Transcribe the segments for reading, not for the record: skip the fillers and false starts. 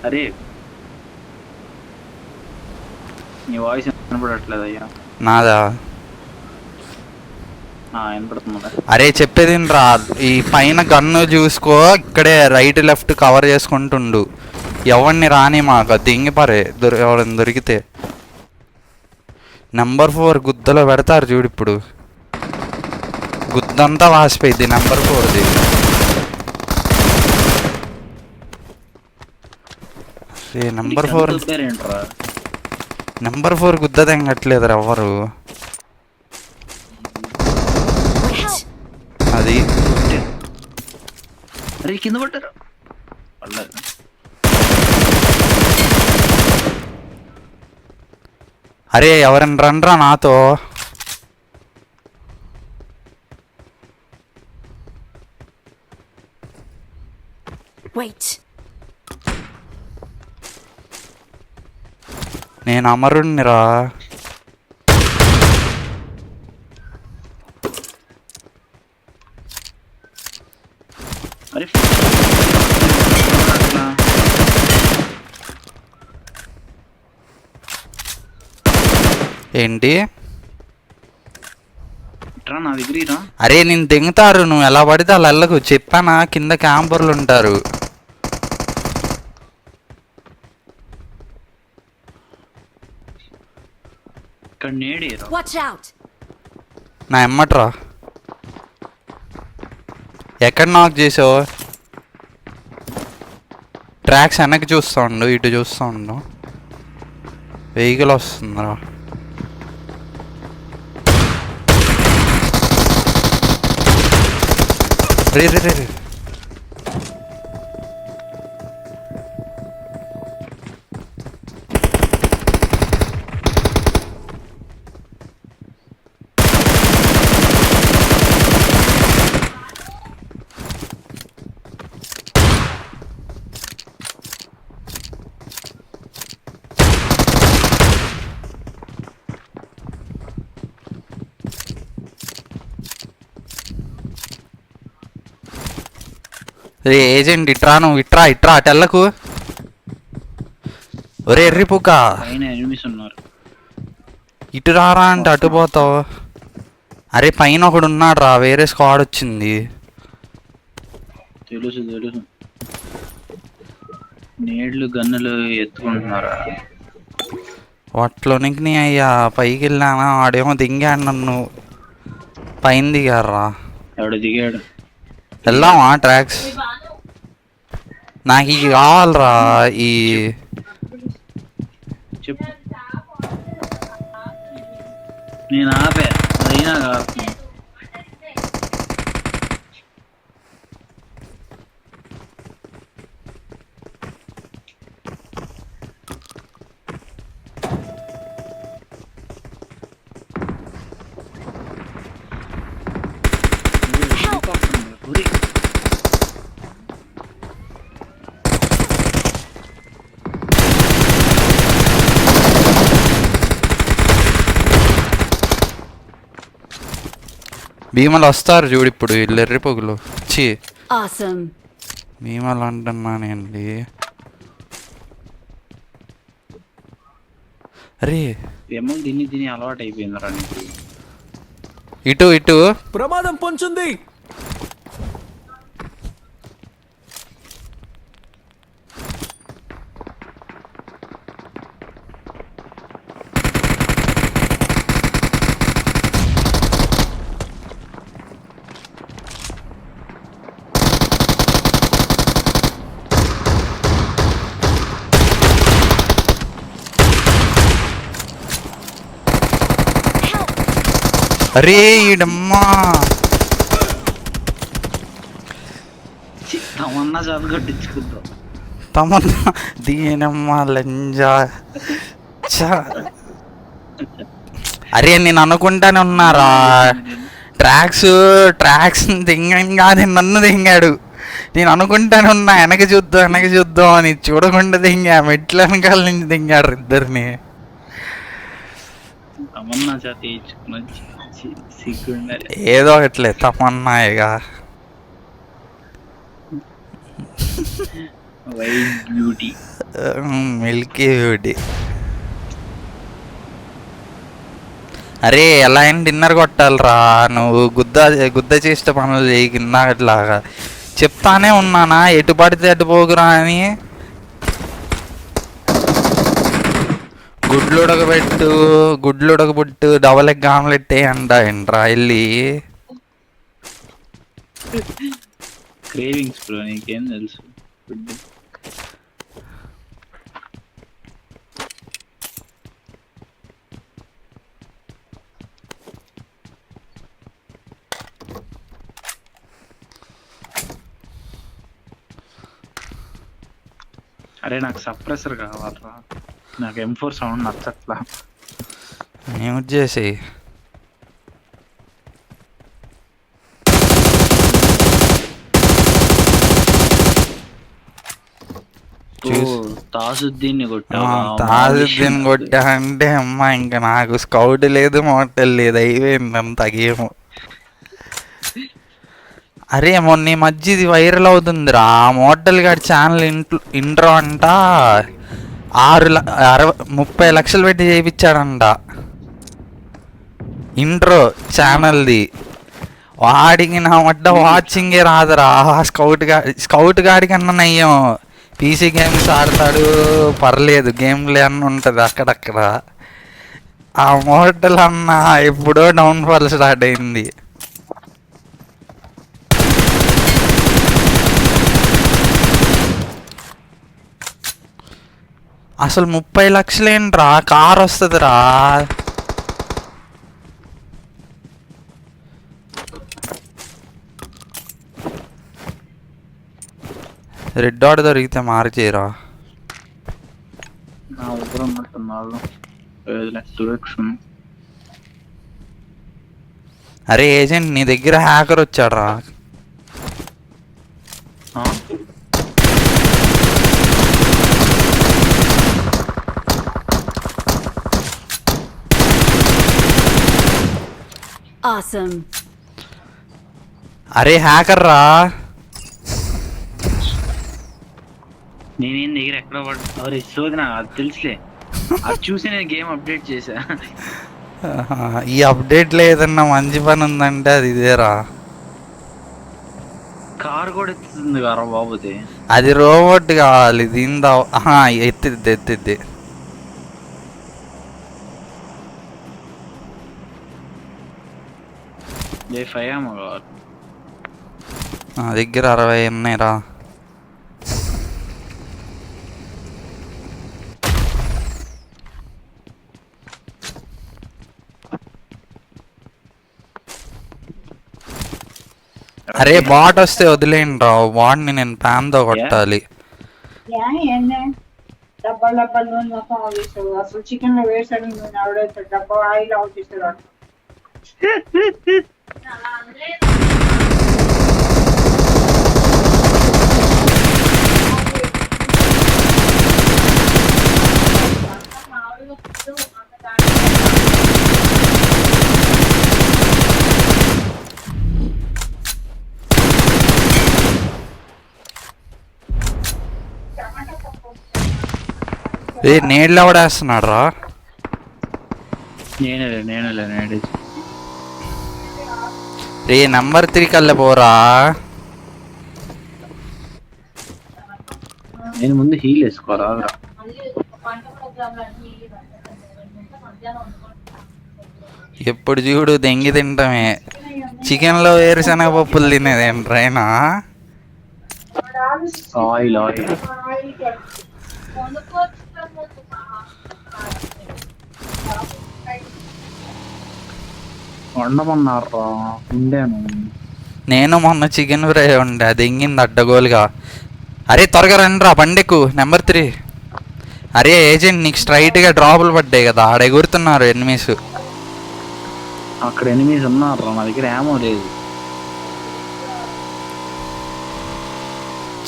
అరే నీ వాయిస్ వినపడట్లేదు అయ్యా. నాదా? వినపడుతుందా? అరే చెప్పేది రా, ఈ పైన గన్ను చూసుకో, ఇక్కడే రైట్ లెఫ్ట్ కవర్ చేసుకుంటుండు. ఎవరిని రాని మాకు దింగిపారే ఎవరైనా దొరికితే. నెంబర్ 4 గుద్దలో పెడతారు చూడు ఇప్పుడు. గుద్దంతా వాసిపోయింది నెంబర్ 4ది. నెంబర్ 4 గుద్ద తెంగట్లేదు ఎవ్వరు. అది కింద పడ్డారు. అరే ఎవరైనా రండ్రా నాతో. నేను అమరుణ్ణిరా. ఏంటి? అరే నేను దిగుతారు, నువ్వు ఎలా పడితే అలా వెళ్ళకు. చెప్పానా కింద క్యాంపర్లు ఉంటారు. నా ఎమ్మట్రా. ఎక్కడ నాక్ చేసావు? ట్రాక్స్ వెనక్కి చూస్తూ ఉండు, ఇటు చూస్తూ ఉండు. వెహికల్ వస్తుందిరా. రే రే రే రే రే ఏజెంట్ ఇట్రా, నువ్వు ఇట్రా ఇట్రా అటెళ్ళకు. ఒరే ఎర్రిపుక్క, ఇటు రారా అంటే అటు పోతావు. అరే పైన ఒకడు ఉన్నాడు రా, వేరే స్క్వాడ్ వచ్చింది. తెలుసు తెలుసు, నేడ్లు గన్నులు ఎత్తుకుంటున్నారా? వాటిలోనికి నీ అయ్యా పైకి వెళ్ళానా, ఆడేమో దింగాడు నన్ను. పైన దిగారా? ఎవడు దిగాడు? వెళ్దామా ట్రాక్స్? నాకు ఇవి కావాలరా. ఈ చెప్పు, నేను ఆపే అయినా కాదు. భీమలు వస్తారు చూడు ఇప్పుడు, వీళ్ళు ఎర్రిపోగులు. చి భీమలు అంటున్నానండి. అరే దీన్ని తిని అలవాటు అయిపోయిందిరా నీకు. ఇటు ఇటు ప్రమాదం పొంచుంది. అరే ఈడమ్మా తమన్నా చాలు కట్టించుకుంటాం. తమన్నా దీనమ్మా లంజా. అరే నేను అనుకుంటానే ఉన్నారా, ట్రాక్స్ దింగని కాదు, నన్ను దింగాడు. నేను అనుకుంటానే ఉన్నా వెనక చూద్దాం అని, చూడకుండా దింగా. మెట్ల వెనకాల నుంచి దింగాడు ఇద్దరిని. ఏదో ఒకట్లే తమన్నాయిగా. White beauty. Milky beauty. అరే ఎలా అయినా డిన్నర్ కొట్టాలిరా, నువ్వు గుద్ద చేస్తే పనులు చేయి కింద అట్లాగా. చెప్తానే ఉన్నానా ఎటు పడితే అటు పోకురా అని. గుడ్లు ఉడకబెట్టు డబల్ ఎగ్ ఆమ్లెట్ అంట ఏంట్రా వెళ్ళి. క్రేవింగ్స్ బ్రో, నీకేం తెలుసు ఫుడ్. అరే నాకు సప్రెసర్ కావాలరా, నాకు M4 సౌండ్ నచ్చట్లా. మ్యూట్ చేసి తాజుద్దీన్ని తాజుద్దీన్ కొట్టా అంటే అమ్మ ఇంకా నాకు స్కౌట్ లేదు మోటల్ లేదు, అయిపోయింది అంత గేమ్. అరే మొన్న ఈ మధ్య ఇది వైరల్ అవుతుందిరా, మోటల్ గారి ఛానల్ ఇంట్రో అంట 30 లక్షలు పెట్టి చేయించాడంట ఇంట్రో ఛానల్ది. వాడికి నా మడ్డ వాచింగే రాదురా. స్కౌట్ గాడి కన్నా నయ్యం, పీసీ గేమ్స్ ఆడతాడు పర్లేదు, గేమ్లే అన్న ఉంటుంది అక్కడక్కడ. ఆ మోటల్ అన్న ఎప్పుడో డౌన్ఫాల్ స్టార్ట్ అయింది. అసలు 30 లక్షలేంట్రా, కార్ వస్తుందిరా. రెడ్ డాట్ దొరికితే మార్చేయరా. నా దగ్గర ఉన్నట్టున్నాడు. అరే ఏజెంట్ నీ దగ్గర హ్యాకర్ వచ్చాడ్రా. Awesome. అరే హ్యాకర్ రా. నేనేం దగ్గర ఎక్కడ ఎవరు ఇస్తుంది నాకు అది తెలుసులే, అది చూసి నేను గేమ్ అప్డేట్ చేసా. ఈ అప్డేట్లో ఏదన్నా మంచి పని ఉందంటే అది ఇదేరా. కార్ కూడా ఎత్తుతుంది కారా బాబుది. అది రోబోట్ కావాలి, దీంతో ఎత్తిద్ది. కావాలి నా దగ్గర 60 ఉన్నాయిరా. అరే బాట్ వస్తే వదిలేండి రా, బాట్ని నేను ప్యాన్తో కొట్టాలి. అసలు చికెన్ లో వేసాడు ఆవిడ డబ్బా ఆయిల్ అవుట్ చేస్తాడు. ఏ నీళ్ళు ఎవడేస్తున్నాడు రా. నేనే రే నెంబర్ 3 కల్లా పోరా. నేను ముందు హీల్ వేసుకోరా. ఎప్పుడు చూడు దెంగి తింటామే, చికెన్లో వేరుశనగ పప్పులు తినేది ఏంట్రైనా. ఆయిల్ వండమన్నారా, ఉండాను. నేను మొన్న చికెన్ ఫ్రై ఉండే, అది ఎంగింది అడ్డగోలుగా. అరే త్వరగా రండి రా, బండికు నెంబర్ 3. అరే ఏజెంట్ నీకు స్ట్రైట్గా డ్రాపులు పడ్డాయి కదా, ఆడ ఎగురుతున్నారు ఎనిమీస్. అక్కడ ఎనిమీస్ ఉన్నారు, నా దగ్గర ఏమో లేదు.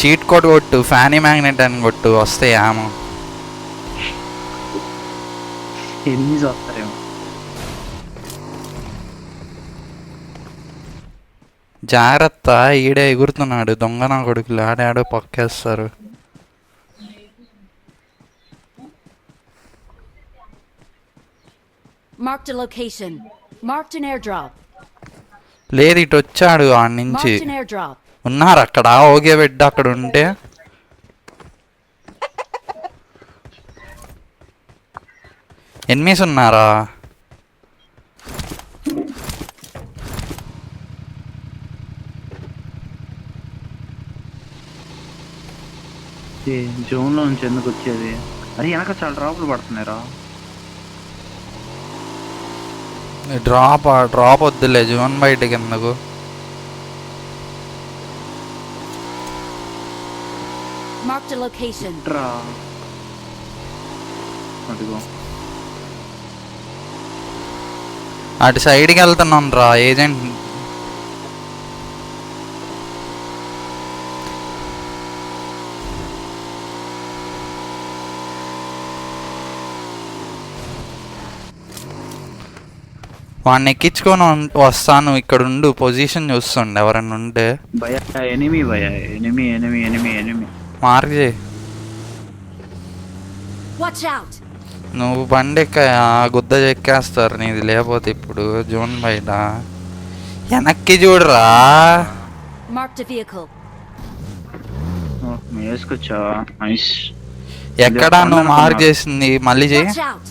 చీట్ కోడ్ కొట్టు, ఫ్యానీ మ్యాగ్నెట్ అని కొట్టు, వస్తాయి ఏమో. ఎనిమీస్ వస్తారేమో. జాగ్రత్త, ఈడే ఎగురుతున్నాడు దొంగ నా కొడుకులు, ఆడాడో పక్కేస్తారు. Marked a location. Marked an airdrop. లేదు ఇటు వచ్చాడు ఆడ నుంచి. Marked an airdrop. ఉన్నారు అక్కడ ఓకే బిడ్డ అక్కడ ఉంటే. ఎనిమిస్ ఉన్నారా? జోన్ లో నుంచి ఎందుకు వచ్చేది? అరే వెనక చాలా డ్రాపులు పడుతున్నాయిరా. డ్రాప్ వద్దులే, జోన్ బయటకి ఎందుకు. Marked a location. రా అదిగో అటు సైడ్కి వెళ్తున్నాం రా ఏజెంట్. వాడిని ఎక్కించుకొని వస్తాను, ఇక్కడ ఉండు, పొజిషన్ చూస్తుండే ఎవరన్నా ఉంటే. భయ ఎనిమి భయ enemy enemy enemy enemy mark చేయి. Watch out. నువ్వు బండి గుద్ద చెక్కేస్తారు నీది, లేకపోతే ఇప్పుడు జోన్ బయట. వెనక్కి చూడరా. Marked a vehicle. వేసుకొచ్చా. నైస్. ఎక్కడ నువ్వు మార్క్ చేసింది మళ్ళీ చేయి. Watch out.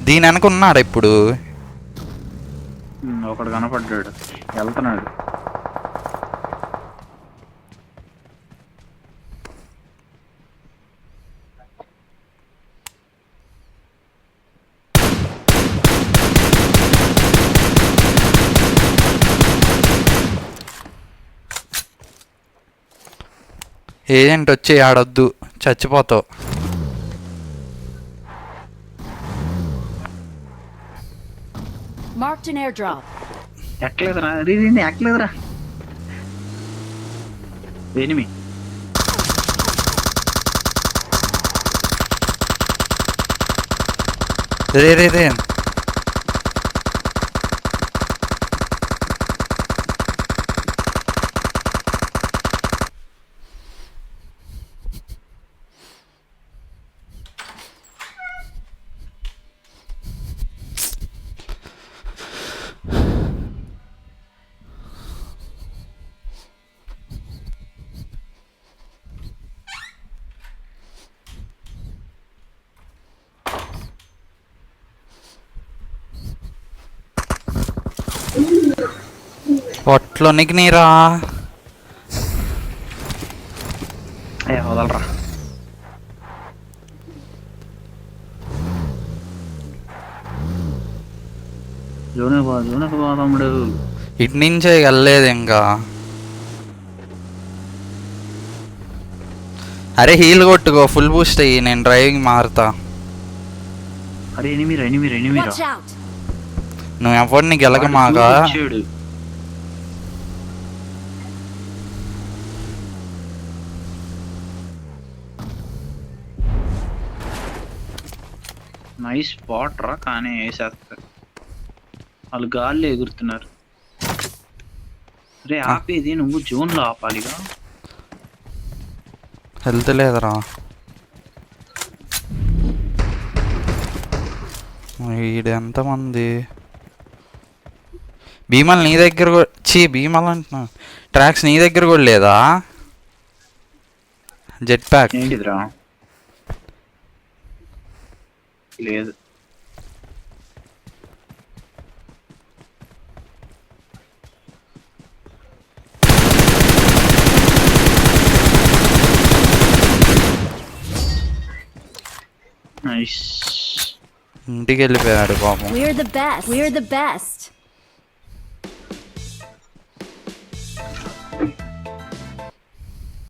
దీని వెనక ఉన్నాడు ఇప్పుడు. ఒకడు కనపడ్డాడు, వెళ్తున్నాడు. ఏజెంట్ వచ్చి ఆడొద్దు, చచ్చిపోతావు. Marked an airdrop. ఎక్కలేదురా, ఎక్కలేదురా. ఎనిమి రే పొట్లోనికి నీరా. వదలరా. జోనకు పోదాముడు. ఇటు నుంచే వెళ్ళలేదు ఇంకా. అరే హీల్ కొట్టుకో, ఫుల్ బూస్ట్ అయ్యి, నేను డ్రైవింగ్ మారుతా. అరే ఎనిమిరా. Watch out. నువ్వు ఎవరిని గెలకమాగా. నైస్ స్పాట్ రా, కానీ వేసేస్తారు. వాళ్ళు గాల్లో ఎగురుతున్నారు. రే ఆపేది నువ్వు జోన్ లో ఆపాలిగా. హెల్త్ లేదురా. వీడు ఎంతమంది భీమల్ నీ దగ్గర భీమల్ అంటున్నా, ట్రాక్స్ నీ దగ్గర కూడా లేదా? జెట్ ప్యాక్ ఏంటిదిరా? లేదు. నైస్. ఇంటికి వెళ్ళిపోయాడు పాపం. We're the best.